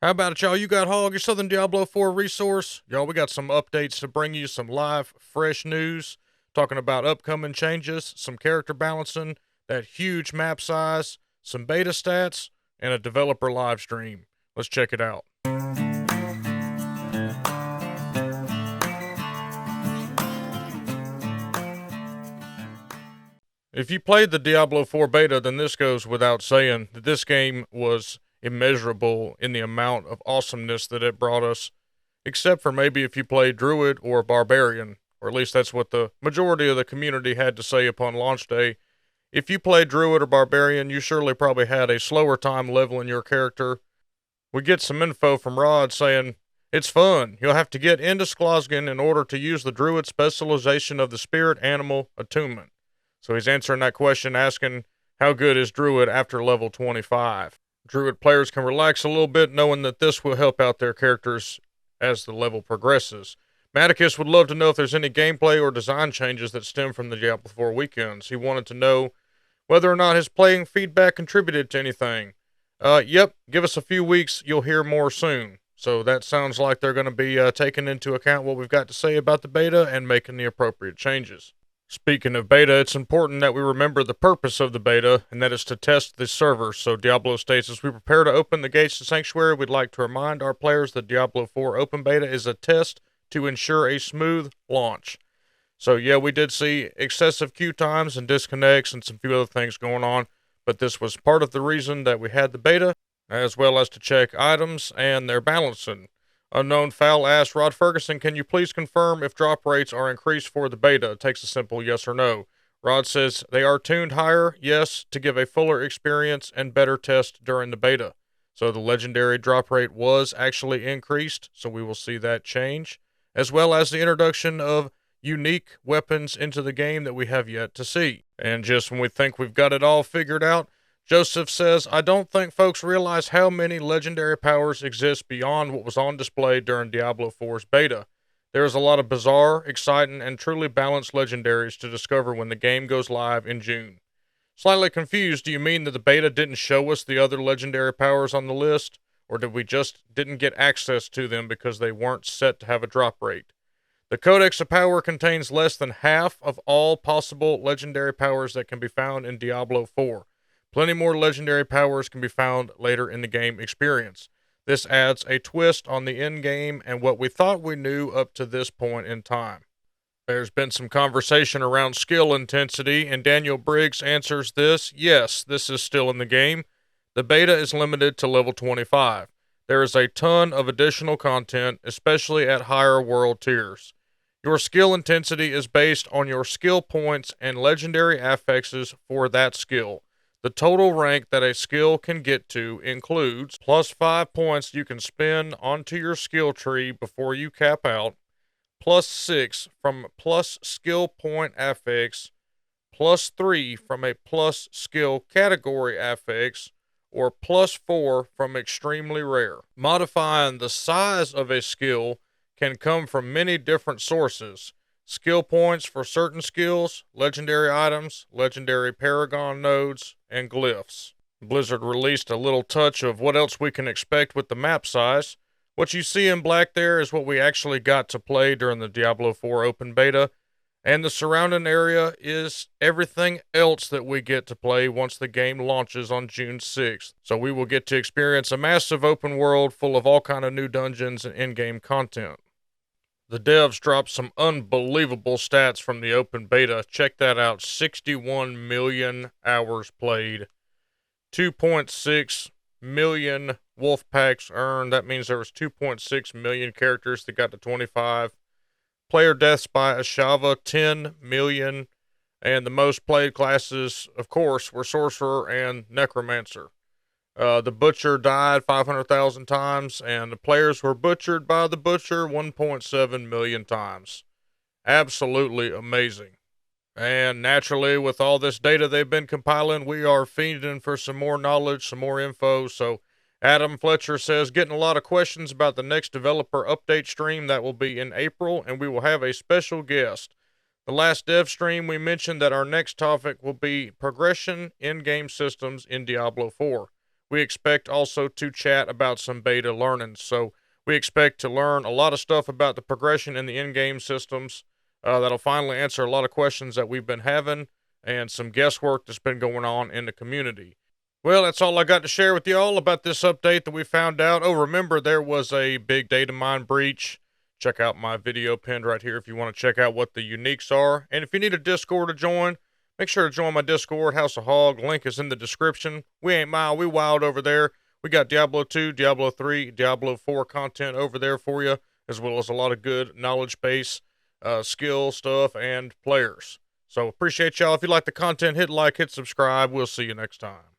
How about it, y'all? You got Hawg, your Southern Diablo 4 resource. Y'all, we got some updates to bring you, some live, fresh news, talking about upcoming changes, some character balancing, that huge map size, some beta stats, and a developer live stream. Let's check it out. If you played the Diablo 4 beta, then this goes without saying that this game was immeasurable in the amount of awesomeness that it brought us, except for maybe if you played Druid or Barbarian, or at least that's what the majority of the community had to say upon launch day. If you played Druid or Barbarian, you surely probably had a slower time leveling your character. We get some info from Rod saying, "It's fun. You'll have to get into Sklossgen in order to use the Druid Specialization of the Spirit Animal Attunement." So he's answering that question, asking, how good is Druid after level 25? Druid players can relax a little bit knowing that this will help out their characters as the level progresses. Maticus would love to know if there's any gameplay or design changes that stem from the Diablo 4 weekends. He wanted to know whether or not his playing feedback contributed to anything. Yep, give us a few weeks, you'll hear more soon. So that sounds like they're going to be taking into account what we've got to say about the beta and making the appropriate changes. Speaking of beta, it's important that we remember the purpose of the beta, and that is to test the server. So Diablo states, as we prepare to open the gates to Sanctuary, we'd like to remind our players that Diablo 4 open beta is a test to ensure a smooth launch. So yeah, we did see excessive queue times and disconnects and some few other things going on, but this was part of the reason that we had the beta, as well as to check items and their balancing. Unknown Fowl asks, Rod Ferguson, can you please confirm if drop rates are increased for the beta? It takes a simple yes or no. Rod says they are tuned higher, yes, to give a fuller experience and better test during the beta. So the legendary drop rate was actually increased, so we will see that change, as well as the introduction of unique weapons into the game that we have yet to see. And just when we think we've got it all figured out, Joseph says, I don't think folks realize how many legendary powers exist beyond what was on display during Diablo 4's beta. There is a lot of bizarre, exciting, and truly balanced legendaries to discover when the game goes live in June. Slightly confused, do you mean that the beta didn't show us the other legendary powers on the list? Or did we just didn't get access to them because they weren't set to have a drop rate? The Codex of Power contains less than half of all possible legendary powers that can be found in Diablo 4. Plenty more legendary powers can be found later in the game experience. This adds a twist on the end game and what we thought we knew up to this point in time. There's been some conversation around skill intensity, and Daniel Briggs answers this, yes, this is still in the game. The beta is limited to level 25. There is a ton of additional content, especially at higher world tiers. Your skill intensity is based on your skill points and legendary affixes for that skill. The total rank that a skill can get to includes plus 5 points you can spend onto your skill tree before you cap out, plus 6 from plus skill point affix, plus 3 from a plus skill category affix, or plus 4 from extremely rare. Modifying the size of a skill can come from many different sources. Skill points for certain skills, legendary items, legendary paragon nodes, and glyphs. Blizzard released a little touch of what else we can expect with the map size. What you see in black there is what we actually got to play during the Diablo 4 open beta, and the surrounding area is everything else that we get to play once the game launches on June 6th. So we will get to experience a massive open world full of all kind of new dungeons and in-game content. The devs dropped some unbelievable stats from the open beta. Check that out. 61 million hours played. 2.6 million wolf packs earned. That means there was 2.6 million characters that got to 25. Player deaths by Ashava, 10 million. And the most played classes, of course, were Sorcerer and Necromancer. The Butcher died 500,000 times, and the players were butchered by the Butcher 1.7 million times. Absolutely amazing. And naturally, with all this data they've been compiling, we are fiending for some more knowledge, some more info. So Adam Fletcher says, getting a lot of questions about the next developer update stream that will be in April, and we will have a special guest. The last dev stream, we mentioned that our next topic will be progression in-game systems in Diablo 4. we expect also to chat about some beta learnings. So we expect to learn a lot of stuff about the progression in the in-game systems. That'll finally answer a lot of questions that we've been having and some guesswork that's been going on in the community. Well, that's all I got to share with y'all about this update that we found out. Oh, remember, there was a big data mine breach. Check out my video pinned right here if you want to check out what the uniques are. And if you need a Discord to join, make sure to join my Discord, House of Hawg. Link is in the description. We ain't mild, we wild over there. We got Diablo 2, Diablo 3, Diablo 4 content over there for you, as well as a lot of good knowledge base, skill stuff, and players. So appreciate y'all. If you like the content, hit like, hit subscribe. We'll see you next time.